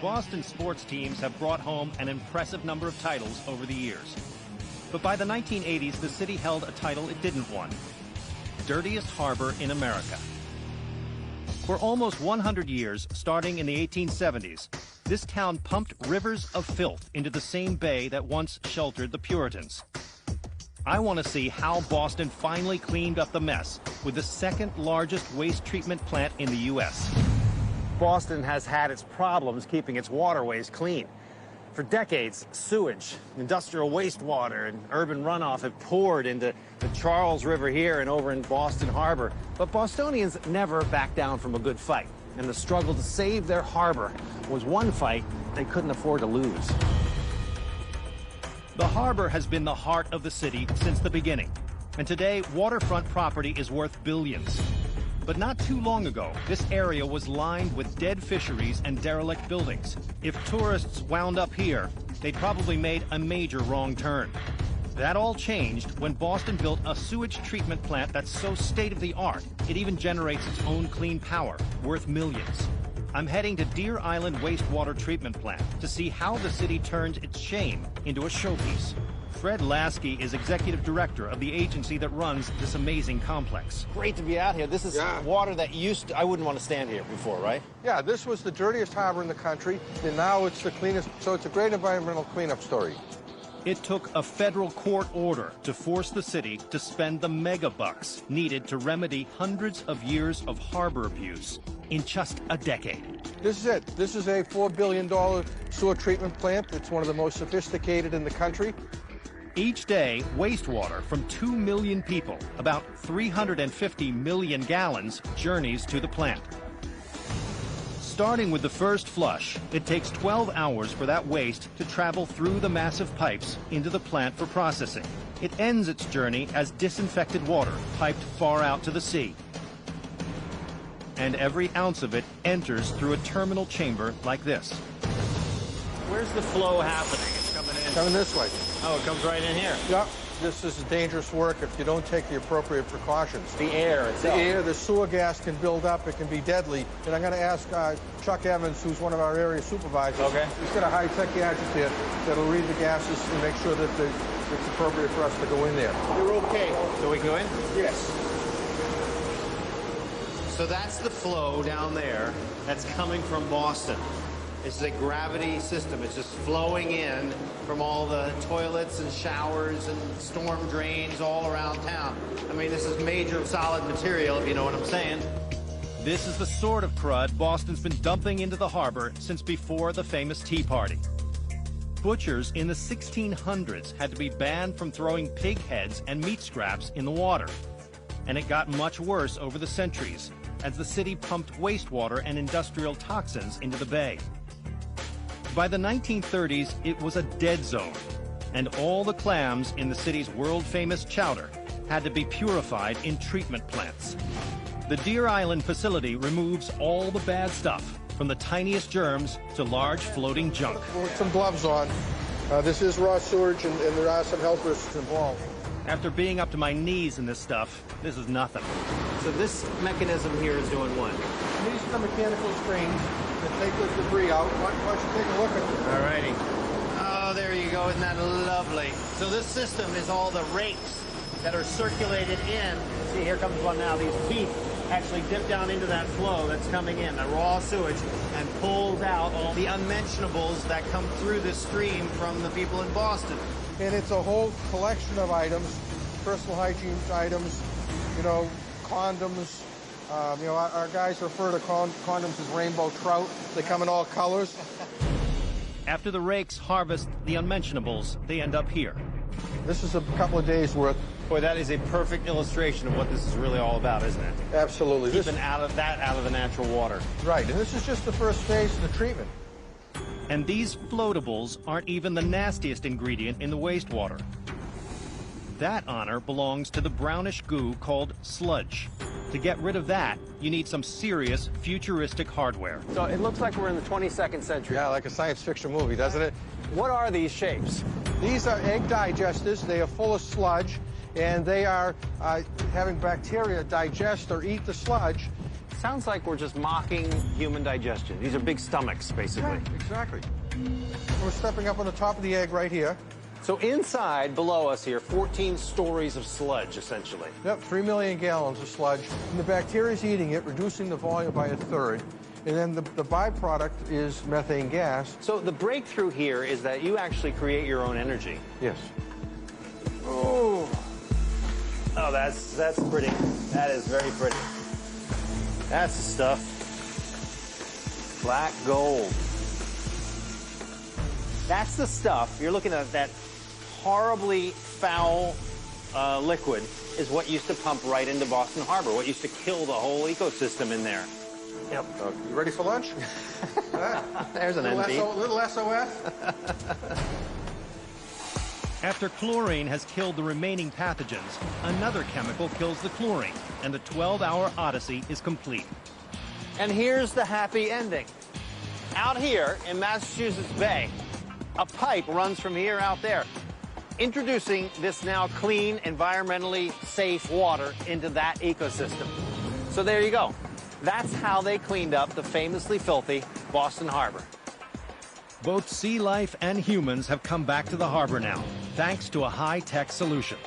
Boston sports teams have brought home an impressive number of titles over the years. But by the 1980s, the city held a title it didn't want: dirtiest harbor in America. For almost 100 years, starting in the 1870s, this town pumped rivers of filth into the same bay that once sheltered the Puritans. I want to see how Boston finally cleaned up the mess with the second largest waste treatment plant in the U.S. Boston has had its problems keeping its waterways clean. For decades, sewage, industrial wastewater, and urban runoff have poured into the Charles River here and over in Boston Harbor. But Bostonians never backed down from a good fight, and the struggle to save their harbor was one fight they couldn't afford to lose. The harbor has been the heart of the city since the beginning, and today waterfront property is worth billions. But not too long ago, this area was lined with dead fisheries and derelict buildings. If tourists wound up here, they'd probably made a major wrong turn. That all changed when Boston built a sewage treatment plant that's so state-of-the-art, it even generates its own clean power, worth millions. I'm heading to Deer Island Wastewater Treatment Plant to see how the city turns its shame into a showpiece. Fred Lasky is executive director of the agency that runs this amazing complex. Great to be out here. This is water that I wouldn't want to stand here before, right? Yeah, this was the dirtiest harbor in the country, and now it's the cleanest, so it's a great environmental cleanup story. It took a federal court order to force the city to spend the mega bucks needed to remedy hundreds of years of harbor abuse in just a decade. This is it. This is a $4 billion sewer treatment plant. It's one of the most sophisticated in the country. Each day, wastewater from 2 million people, about 350 million gallons, journeys to the plant. Starting with the first flush, it takes 12 hours for that waste to travel through the massive pipes into the plant for processing. It ends its journey as disinfected water piped far out to the sea. And every ounce of it enters through a terminal chamber like this. Where's the flow happening? It's coming in. Coming this way. Oh, it comes right in here. Yep. This is dangerous work if you don't take the appropriate precautions. The air itself. The air, the sewer gas can build up. It can be deadly. And I'm going to ask Chuck Evans, who's one of our area supervisors. Okay. He's got a high-tech gadget here that'll read the gases and make sure that it's appropriate for us to go in there. You're okay. So we can go in? Yes. So that's the flow down there that's coming from Boston. It's a gravity system. It's just flowing in from all the toilets and showers and storm drains all around town. I mean, this is major solid material, if you know what I'm saying. This is the sort of crud Boston's been dumping into the harbor since before the famous Tea Party. Butchers in the 1600s had to be banned from throwing pig heads and meat scraps in the water. And it got much worse over the centuries as the city pumped wastewater and industrial toxins into the bay. By the 1930s, it was a dead zone, and all the clams in the city's world-famous chowder had to be purified in treatment plants. The Deer Island facility removes all the bad stuff, from the tiniest germs to large floating junk. We'll put some gloves on. This is raw sewage, and there are some health risks involved. After being up to my knees in this stuff, this is nothing. So this mechanism here is doing what? These are the mechanical screens that take the debris out. Why don't you take a look at them? All righty. Oh, there you go. Isn't that lovely? So this system is all the rakes that are circulated in. See, here comes one now. These teeth actually dip down into that flow that's coming in, the raw sewage, and pulls out all the unmentionables that come through this stream from the people in Boston. And it's a whole collection of items, personal hygiene items, you know, condoms. You know, our guys refer to condoms as rainbow trout. They come in all colors. After the rakes harvest the unmentionables, they end up here. This is a couple of days' worth. Boy, that is a perfect illustration of what this is really all about, isn't it? Absolutely. Keeping out of the natural water. Right, and this is just the first phase of the treatment. And these floatables aren't even the nastiest ingredient in the wastewater. That honor belongs to the brownish goo called sludge. To get rid of that, you need some serious futuristic hardware. So it looks like we're in the 22nd century. Yeah, like a science fiction movie, doesn't it? What are these shapes? These are egg digesters. They are full of sludge, and they are having bacteria digest or eat the sludge. sounds like we're just mocking human digestion. These are big stomachs, basically. Yeah, exactly. We're stepping up on the top of the egg right here. So inside, below us here, 14 stories of sludge, essentially. Yep, 3 million gallons of sludge. And the bacteria is eating it, reducing the volume by a third. And then the byproduct is methane gas. So the breakthrough here is that you actually create your own energy. Yes. Oh, that's pretty. That is very pretty. That's the stuff. Black gold. That's the stuff. You're looking at that horribly foul liquid is what used to pump right into Boston Harbor, what used to kill the whole ecosystem in there. Yep. You ready for lunch? There's an NP. Little SOS. After chlorine has killed the remaining pathogens, another chemical kills the chlorine, and the 12-hour odyssey is complete. And here's the happy ending. Out here in Massachusetts Bay, a pipe runs from here out there, introducing this now clean, environmentally safe water into that ecosystem. So there you go. That's how they cleaned up the famously filthy Boston Harbor. Both sea life and humans have come back to the harbor now, thanks to a high-tech solution.